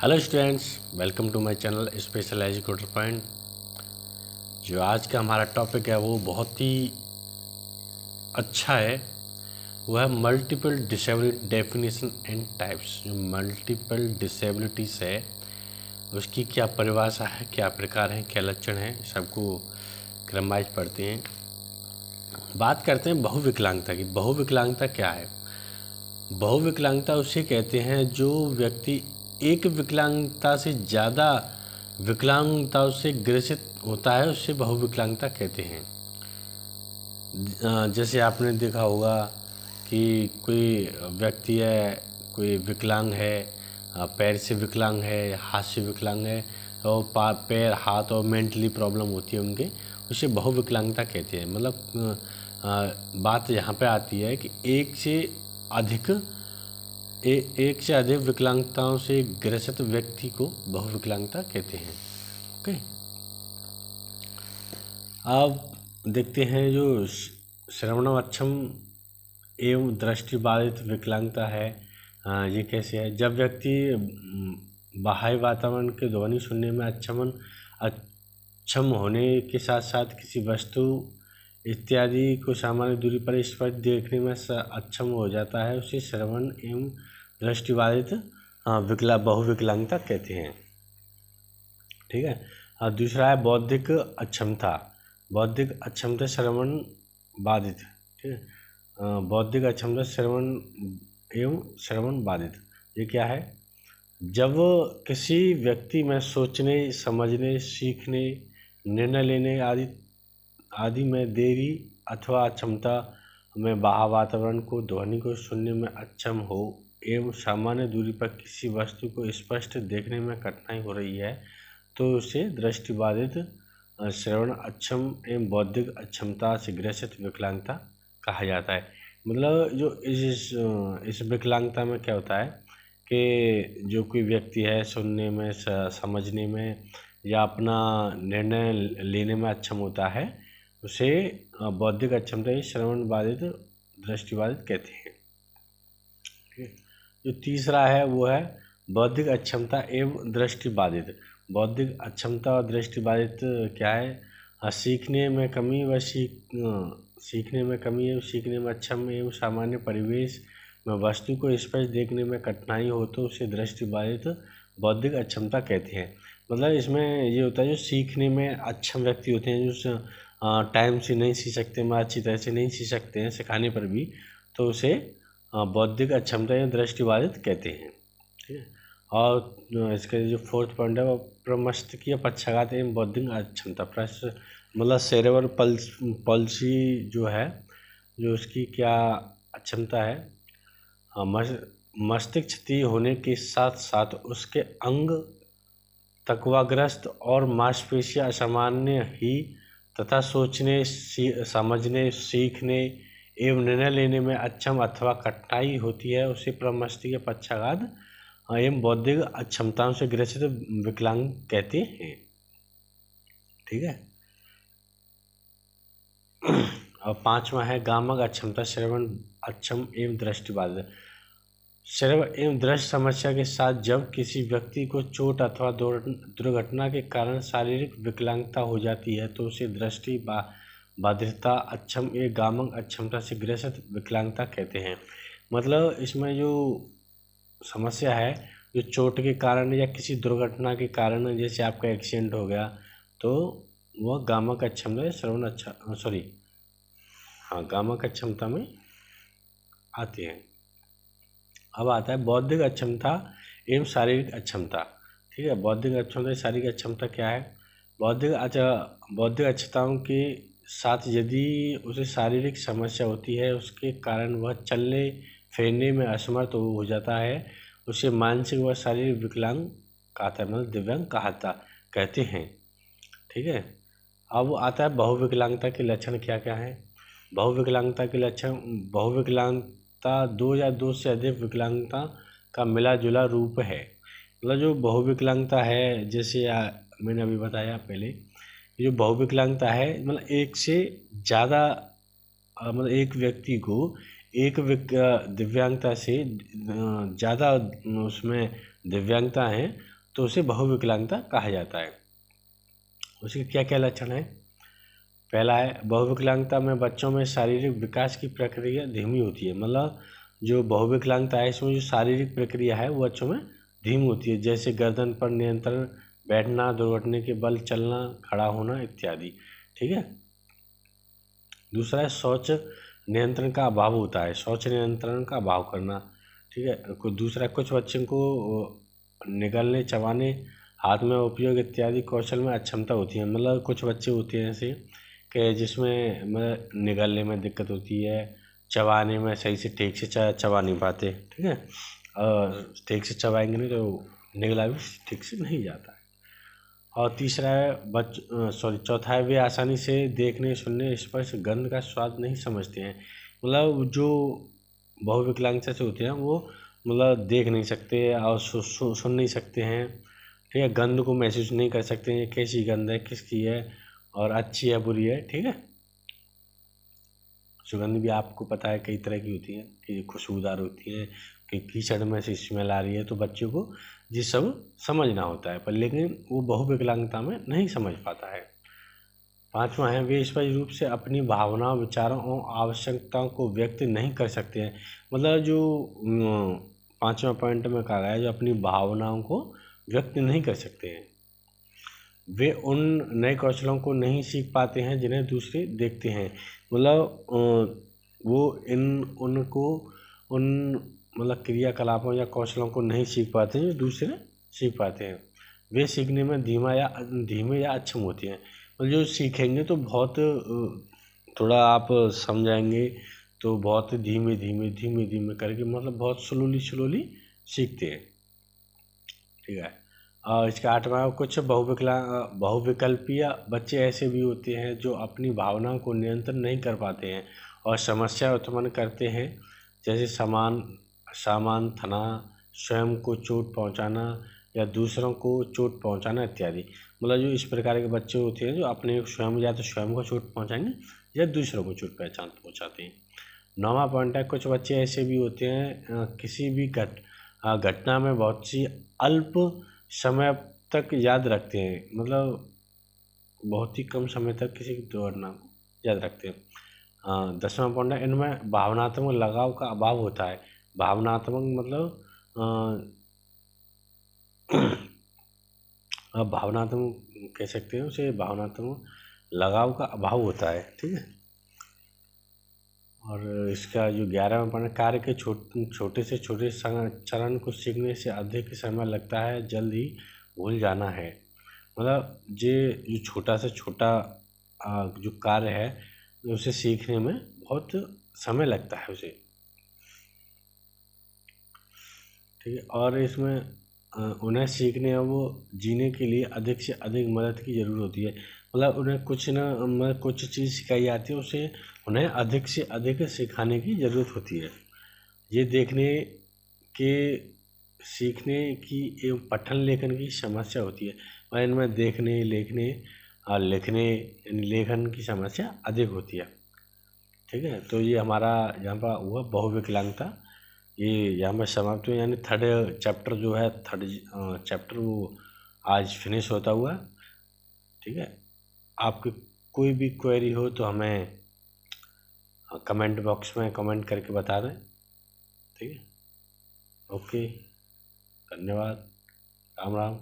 Hello students, welcome to my channel special educator point. जो आज का हमारा टॉपिक है वो बहुत ही अच्छा है। वो है multiple disability definition and types. जो मल्टीपल डिसेबिलिटीज है उसकी क्या परिभाषा है, क्या प्रकार हैं, क्या लक्षण हैं, सबको क्रमवाइज पढ़ते हैं। बात करते हैं बहुविकलांगता की। बहुविकलांगता क्या है? बहुविकलांगता उसे कहते हैं जो व्यक्ति एक विकलांगता से ज़्यादा विकलांगताओं से ग्रसित होता है, उससे बहुविकलांगता कहते हैं। जैसे आपने देखा होगा कि कोई व्यक्ति है, कोई विकलांग है, पैर से विकलांग है, हाथ से विकलांग है, और पैर हाथ और मेंटली प्रॉब्लम होती है उनके, उसे बहुविकलांगता कहते हैं। मतलब बात यहाँ पे आती है कि एक से अधिक विकलांगताओं से ग्रसित व्यक्ति को बहुविकलांगता कहते हैं। ओके, अब देखते हैं जो श्रवणाक्षम एवं दृष्टिबाधित विकलांगता है। ये कैसे है? जब व्यक्ति बाह्य वातावरण के ध्वनि सुनने में अक्षम होने के साथ साथ किसी वस्तु इत्यादि को सामान्य दूरी पर स्पष्ट देखने में अक्षम हो जाता है, उसे श्रवण एवं दृष्टिबाधित बहुविकलांगता कहते हैं। ठीक है। और दूसरा है बौद्धिक अक्षमता। बौद्धिक अक्षमता श्रवण बाधित। ठीक है। बौद्धिक अक्षमता श्रवण एवं श्रवण बाधित, ये क्या है? जब किसी व्यक्ति में सोचने, समझने, सीखने, निर्णय लेने आदि में देरी अथवा अक्षमता में बाह्य वातावरण को, ध्वनि को सुनने में अक्षम हो एवं सामान्य दूरी पर किसी वस्तु को स्पष्ट देखने में कठिनाई हो रही है, तो उसे दृष्टिबाधित, श्रवण अक्षम एवं बौद्धिक अक्षमता से ग्रसित विकलांगता कहा जाता है। मतलब जो इस विकलांगता में क्या होता है कि जो कोई व्यक्ति है सुनने में, समझने में या अपना निर्णय लेने में अक्षम होता है, उसे बौद्धिक अक्षमता या श्रवण बाधित, दृष्टिबाधित कहते हैं। जो तीसरा है वो है बौद्धिक अक्षमता एवं दृष्टिबाधित। बौद्धिक अक्षमता और दृष्टिबाधित क्या है? सीखने में कमी व सीखने में कमी एवं सीखने में अक्षम एवं सामान्य परिवेश में वस्तु को स्पष्ट देखने में कठिनाई हो तो उसे दृष्टिबाधित बौद्धिक अक्षमता कहते हैं। मतलब इसमें ये होता है जो सीखने में अक्षम व्यक्ति होते हैं, जो टाइम से नहीं सीख सकते, मैं अच्छी तरह से नहीं सीख सकते हैं सिखाने पर भी, तो उसे बौद्धिक अक्षमता या दृष्टिबाधित कहते हैं। ठीक है। और इसके जो फोर्थ पॉइंट है वो प्रमस्तिष्कीय पक्षाघात एवं बौद्धिक अक्षमता। मतलब सेरेब्रल पल्सी जो है, जो उसकी क्या अक्षमता है? मस्तिष्क क्षति होने के साथ साथ उसके अंग तकवाग्रस्त और मांसपेशियां असामान्य ही तथा सोचने, समझने, सीखने एवं निर्णय लेने में अक्षम अथवा कठिनाई होती है, उसे प्रमस्तिष्कीय पक्षाघात एवं बौद्धिक अक्षमताओं से ग्रसित विकलांग कहते हैं। ठीक है। और पांचवा है गामक अक्षमता, श्रवण अक्षम एवं दृष्टिबाधित। श्रवण एवं दृष्टि समस्या के साथ जब किसी व्यक्ति को चोट अथवा दुर्घटना के कारण शारीरिक विकलांगता हो जाती है, तो उसे दृष्टि बाधितता अक्षम या गामक अक्षमता से ग्रसित विकलांगता कहते हैं। मतलब इसमें जो समस्या है, जो चोट के कारण या किसी दुर्घटना के कारण, जैसे आपका एक्सीडेंट हो गया, तो वह गामक अक्षमता या श्रवण गामक अक्षमता में आती है। अब आता है बौद्धिक अक्षमता एवं शारीरिक अक्षमता। ठीक है। बौद्धिक अक्षमता, शारीरिक अक्षमता क्या है? बौद्धिक अक्षमताओं के साथ यदि उसे शारीरिक समस्या होती है, उसके कारण वह चलने फिरने में असमर्थ हो जाता है, उसे मानसिक व शारीरिक विकलांग कहता है, मतलब दिव्यांग कहते हैं। ठीक है। अब आता है बहुविकलांगता के लक्षण क्या क्या है? बहुविकलांगता के लक्षण। बहुविकलांगता दो या दो से अधिक विकलांगता का मिला जुला रूप है। मतलब जो बहुविकलांगता है, जैसे मैंने अभी बताया पहले, जो बहुविकलांगता है मतलब एक से ज़्यादा, मतलब एक व्यक्ति को एक दिव्यांगता से ज़्यादा उसमें दिव्यांगता है तो उसे बहुविकलांगता कहा जाता है। उसके क्या क्या लक्षण हैं? पहला है, बहुविकलांगता में बच्चों में शारीरिक विकास की प्रक्रिया धीमी होती है। मतलब जो बहुविकलांगता है इसमें जो शारीरिक प्रक्रिया है वो बच्चों में धीमी होती है, जैसे गर्दन पर नियंत्रण, बैठना, दौड़ने के बल चलना, खड़ा होना इत्यादि। ठीक है। दूसरा है, शौच नियंत्रण का अभाव होता है, शौच नियंत्रण का अभाव करना। ठीक है। दूसरा, कुछ बच्चों को निगलने, चबाने, हाथ में उपयोग इत्यादि कौशल में अक्षमता होती है। मतलब कुछ बच्चे होते हैं ऐसे कि जिसमें मतलब निगलने में दिक्कत होती है, चबाने में सही से ठीक से चबा नहीं पाते। ठीक है। और ठीक से चबाएंगे नहीं तो निगला भी ठीक से नहीं जाता है। और तीसरा है चौथा है, वे आसानी से देखने, सुनने, स्पर्श, गंध का स्वाद नहीं समझते हैं। मतलब जो बहुविकलांगता से होते हैं वो मतलब देख नहीं सकते और सुन नहीं सकते हैं। ठीक है। गंध को महसूस नहीं कर सकते हैं, कैसी गंध है, किसकी है और अच्छी है बुरी है। ठीक है। सुगंध भी आपको पता है कई तरह की होती है, कि खुशबूदार होती है, कि कीचड़ में से स्मेल आ रही है, तो बच्चों को ये सब समझना होता है, पर लेकिन वो बहुविकलांगता में नहीं समझ पाता है। पांचवा है, वे स्पष्ट रूप से अपनी भावनाओं, विचारों और आवश्यकताओं को व्यक्त नहीं कर सकते हैं। मतलब जो पांचवा पॉइंट में कहा गया है, जो अपनी भावनाओं को व्यक्त नहीं कर सकते हैं, वे उन नए कौशलों को नहीं सीख पाते हैं जिन्हें दूसरे देखते हैं। मतलब वो उन मतलब क्रियाकलापों या कौशलों को नहीं सीख पाते हैं जो दूसरे सीख पाते हैं। वे सीखने में धीमे या अक्षम होती हैं। मतलब जो सीखेंगे तो बहुत थोड़ा आप समझाएंगे तो बहुत धीमे धीमे करके, मतलब बहुत स्लोली सीखते हैं। ठीक है। और इसका आठवां, कुछ बहुविकल्पीय बच्चे ऐसे भी होते हैं जो अपनी भावनाओं को नियंत्रण नहीं कर पाते हैं और समस्या उत्पन्न करते हैं, जैसे सामान थना, स्वयं को चोट पहुंचाना या दूसरों को चोट पहुंचाना इत्यादि। मतलब जो इस प्रकार के बच्चे होते हैं जो अपने स्वयं या तो स्वयं को चोट पहुंचाएंगे या दूसरों को चोट पहुंचाते हैं। नौवां पॉइंट है, कुछ बच्चे ऐसे भी होते हैं किसी भी घटना में बहुत सी अल्प समय तक याद रखते हैं। मतलब बहुत ही कम समय तक किसी की घटना को याद रखते हैं। 10वां पॉइंट है, इनमें भावनात्मक लगाव का अभाव होता है। भावनात्मक मतलब आप भावनात्मक कह सकते हैं उसे, भावनात्मक लगाव का अभाव होता है। ठीक है। और इसका जो 11वां पॉइंट, कार्य के छोटे से छोटे चरण को सीखने से अधिक समय लगता है, जल्द ही भूल जाना है। मतलब ये जो छोटा से छोटा जो कार्य है उसे सीखने में बहुत समय लगता है उसे। ठीक है। और इसमें उन्हें सीखने और वो जीने के लिए अधिक से अधिक मदद की ज़रूरत होती है। मतलब उन्हें कुछ चीज़ सिखाई जाती है, उसे उन्हें अधिक से अधिक सिखाने की ज़रूरत होती है। ये देखने के सीखने की एवं पठन लेखन की समस्या होती है। और इनमें देखने, लिखने और लेखन की समस्या अधिक होती है। ठीक है। तो ये हमारा यहाँ पर हुआ बहुविकलांगता, ये यहाँ पर समाप्त हुआ, यानी थर्ड चैप्टर जो है, थर्ड चैप्टर वो आज फिनिश होता हुआ। ठीक है। आपकी कोई भी क्वेरी हो तो हमें कमेंट बॉक्स में कमेंट करके बता दें। ठीक है। ओके, धन्यवाद, राम राम।